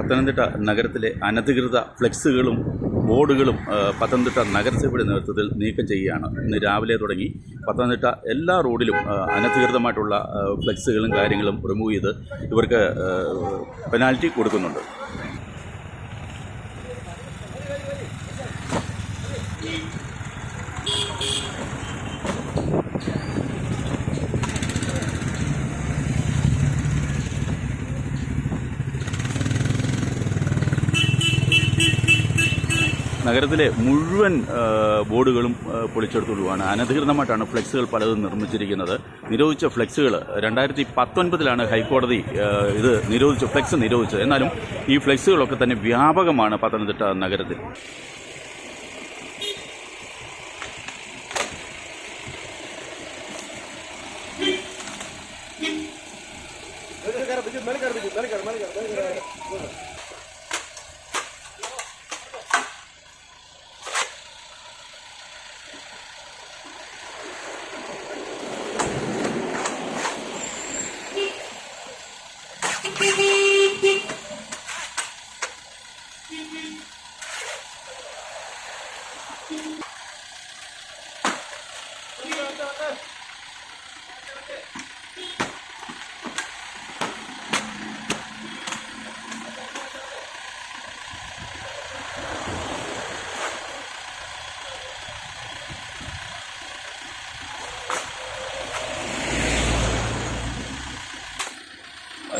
പത്തനംതിട്ട നഗരത്തിലെ അനധികൃത ഫ്ലെക്സുകളും ബോർഡുകളും പത്തനംതിട്ട നഗരസഭയുടെ നേതൃത്വത്തിൽ നീക്കം ചെയ്യുകയാണ്. ഇന്ന് രാവിലെ തുടങ്ങി പത്തനംതിട്ട എല്ലാ റോഡിലും അനധികൃതമായിട്ടുള്ള ഫ്ലെക്സുകളും കാര്യങ്ങളും റിമൂവ് ചെയ്ത് ഇവർക്ക് പെനാൽറ്റി കൊടുക്കുന്നുണ്ട്. നഗരത്തിലെ മുഴുവൻ ബോർഡുകളും പൊളിച്ചെടുത്തുകൊണ്ടുമാണ്. അനധികൃതമായിട്ടാണ് ഫ്ലെക്സുകൾ പലതും നിർമ്മിച്ചിരിക്കുന്നത്. നിരോധിച്ച ഫ്ലെക്സുകൾ 2019 ഹൈക്കോടതി ഇത് ഫ്ലെക്സ് നിരോധിച്ചത്. എന്നാലും ഈ ഫ്ലെക്സുകളൊക്കെ തന്നെ വ്യാപകമാണ് പത്തനംതിട്ട നഗരത്തിൽ.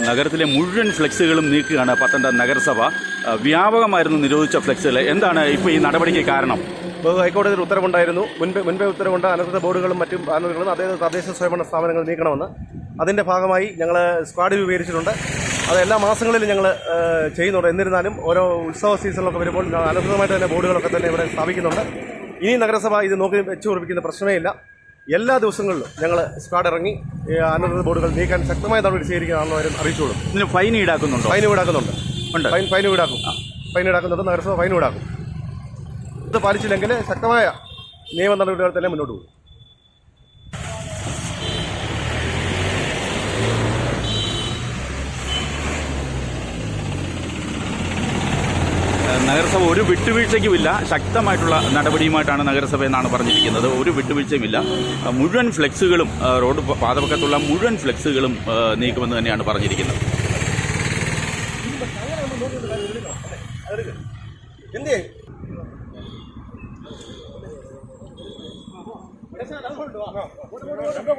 നഗരത്തിലെ മുഴുവൻ ഫ്ലെക്സുകളും നീക്കുകയാണ് പത്തനംതിട്ട നഗരസഭ. വ്യാപകമായിരുന്നു നിരോധിച്ച ഫ്ലെക്സുകൾ. എന്താണ് ഇപ്പോൾ ഈ നടപടിക്ക് കാരണം? ഇപ്പോൾ ഹൈക്കോടതിയിൽ ഉത്തരവുണ്ടായിരുന്നു. മുൻപേ ഉത്തരവുണ്ട് അനധികൃത ബോർഡുകളും മറ്റും ബാനറുകളും തദ്ദേശ സ്വയംഭരണ സ്ഥാപനങ്ങൾ നീക്കണമെന്ന്. അതിൻ്റെ ഭാഗമായി ഞങ്ങൾ സ്ക്വാഡ് രൂപീകരിച്ചിട്ടുണ്ട്. അത് എല്ലാ മാസങ്ങളിലും ഞങ്ങൾ ചെയ്യുന്നുണ്ട്. എന്നിരുന്നാലും ഓരോ ഉത്സവ സീസണിലൊക്കെ വരുമ്പോൾ അനധികൃതമായിട്ട് തന്നെ ബോർഡുകളൊക്കെ തന്നെ ഇവിടെ സ്ഥാപിക്കുന്നുണ്ട്. ഇനി നഗരസഭ ഇത് നോക്കി വെച്ചു ഉറപ്പിക്കുന്ന പ്രശ്നമേ ഇല്ല. എല്ലാ ദിവസങ്ങളിലും ഞങ്ങൾ സ്ക്വാഡ് ഇറങ്ങി അനധികൃത ബോർഡുകൾ നീക്കാൻ ശക്തമായ നടപടി സ്വീകരിക്കുകയാണെന്ന് അവരും അറിയിച്ചോളും. ഇതിന് ഫൈൻ ഈടാക്കുന്നുണ്ടോ? ഫൈൻ ഈടാക്കുന്നുണ്ട്. ഫൈൻ ഈടാക്കുന്നുണ്ട്. നഗരസഭ ഫൈൻ ഈടാക്കും. ഇത് പാലിച്ചില്ലെങ്കിൽ ശക്തമായ നിയമ നടപടികൾ തന്നെ മുന്നോട്ട് പോകും. നഗരസഭ ഒരു വിട്ടുവീഴ്ചയ്ക്കുമില്ല. ശക്തമായിട്ടുള്ള നടപടിയുമായിട്ടാണ് നഗരസഭ എന്നാണ് പറഞ്ഞിരിക്കുന്നത്. ഒരു വിട്ടുവീഴ്ചയുമില്ല. മുഴുവൻ ഫ്ലെക്സുകളും റോഡ് പാതപക്കത്തുള്ള മുഴുവൻ ഫ്ലെക്സുകളും നീക്കുമെന്ന് തന്നെയാണ് പറഞ്ഞിരിക്കുന്നത്.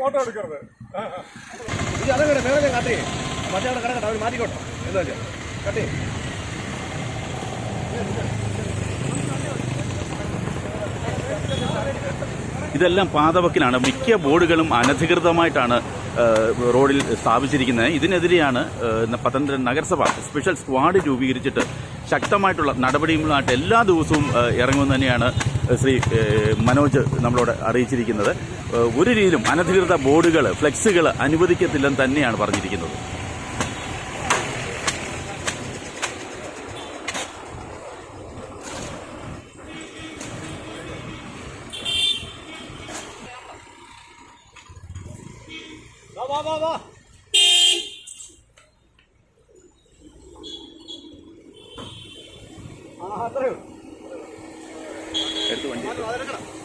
ഫോട്ടോ എടുക്കരുത്. അതങ്ങനെ വേറെ കാട്ടേ മറ്റേ കിടക്കട്ടെ, അവർ മാറ്റിക്കോട്ടെ. എന്താ കട്ടേ ഇതെല്ലാം പാതവക്കിലാണ്. മിക്ക ബോർഡുകളും അനധികൃതമായിട്ടാണ് റോഡിൽ സ്ഥാപിച്ചിരിക്കുന്നത്. ഇതിനെതിരെയാണ് പത്തനംതിട്ട നഗരസഭ സ്പെഷ്യൽ സ്ക്വാഡ് രൂപീകരിച്ചിട്ട് ശക്തമായിട്ടുള്ള നടപടികളുമായിട്ട് എല്ലാ ദിവസവും ഇറങ്ങുമെന്ന് തന്നെയാണ് ശ്രീ മനോജ് നമ്മളോട് അറിയിച്ചിരിക്കുന്നത്. ഒരു രീതിയിലും അനധികൃത ബോർഡുകൾ ഫ്ലെക്സുകൾ അനുവദിക്കത്തില്ലെന്ന് തന്നെയാണ് പറഞ്ഞിരിക്കുന്നത്. എടുത്ത് വണ്ടി